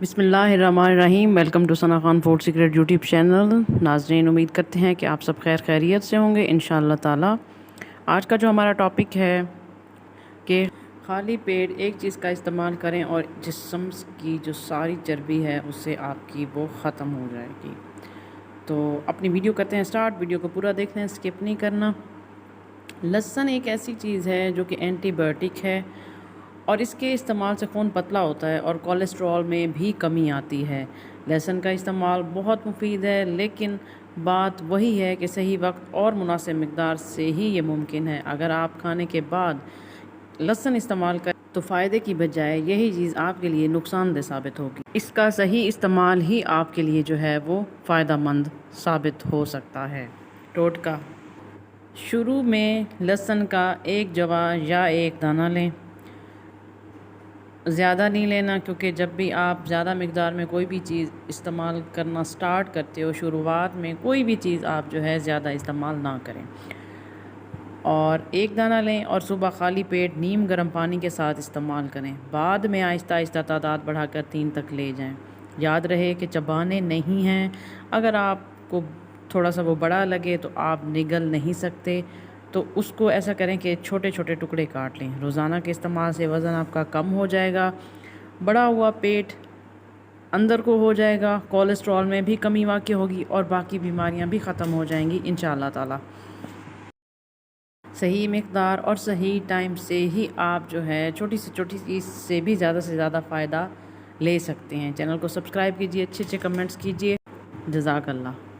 بسم اللہ الرحمن الرحیم۔ Welcome to Sana Khan food secret YouTube channel. ناظرین، امید کرتے ہیں کہ آپ سب خیر خیریت سے ہوں گے انشاءاللہ تعالی۔ آج کا جو ہمارا ٹاپک ہے کہ خالی پیٹ ایک چیز کا استعمال کریں اور جسم کی جو ساری چربی ہے اس سے آپ کی وہ ختم ہو جائے گی۔ تو اپنی ویڈیو کرتے ہیں سٹارٹ۔ ویڈیو کو پورا دیکھتے ہیں، اسکپ نہیں کرنا۔ لہسن ایک ایسی چیز ہے جو کہ اینٹی بایوٹک ہے اور اس کے استعمال سے خون پتلا ہوتا ہے اور کولیسٹرول میں بھی کمی آتی ہے۔ لہسن کا استعمال بہت مفید ہے، لیکن بات وہی ہے کہ صحیح وقت اور مناسب مقدار سے ہی یہ ممکن ہے۔ اگر آپ کھانے کے بعد لہسن استعمال کریں تو فائدے کی بجائے یہی چیز آپ کے لیے نقصان دہ ثابت ہوگی۔ اس کا صحیح استعمال ہی آپ کے لیے جو ہے وہ فائدہ مند ثابت ہو سکتا ہے۔ ٹوٹکا: شروع میں لہسن کا ایک جوا یا ایک دانہ لیں۔ زیادہ نہیں لینا، کیونکہ جب بھی آپ زیادہ مقدار میں کوئی بھی چیز استعمال کرنا سٹارٹ کرتے ہو، شروعات میں کوئی بھی چیز آپ جو ہے زیادہ استعمال نہ کریں۔ اور ایک دانہ لیں اور صبح خالی پیٹ نیم گرم پانی کے ساتھ استعمال کریں۔ بعد میں آہستہ آہستہ تعداد بڑھا کر 3 تک لے جائیں۔ یاد رہے کہ چبانے نہیں ہیں۔ اگر آپ کو تھوڑا سا وہ بڑا لگے تو آپ نگل نہیں سکتے، تو اس کو ایسا کریں کہ چھوٹے چھوٹے ٹکڑے کاٹ لیں۔ روزانہ کے استعمال سے وزن آپ کا کم ہو جائے گا، بڑا ہوا پیٹ اندر کو ہو جائے گا، کولیسٹرول میں بھی کمی واقع ہوگی اور باقی بیماریاں بھی ختم ہو جائیں گی انشاءاللہ تعالی۔ صحیح مقدار اور صحیح ٹائم سے ہی آپ جو ہے چھوٹی سے چھوٹی چیز سے بھی زیادہ سے زیادہ فائدہ لے سکتے ہیں۔ چینل کو سبسکرائب کیجئے، اچھے اچھے کمنٹس کیجئے۔ جزاک اللہ۔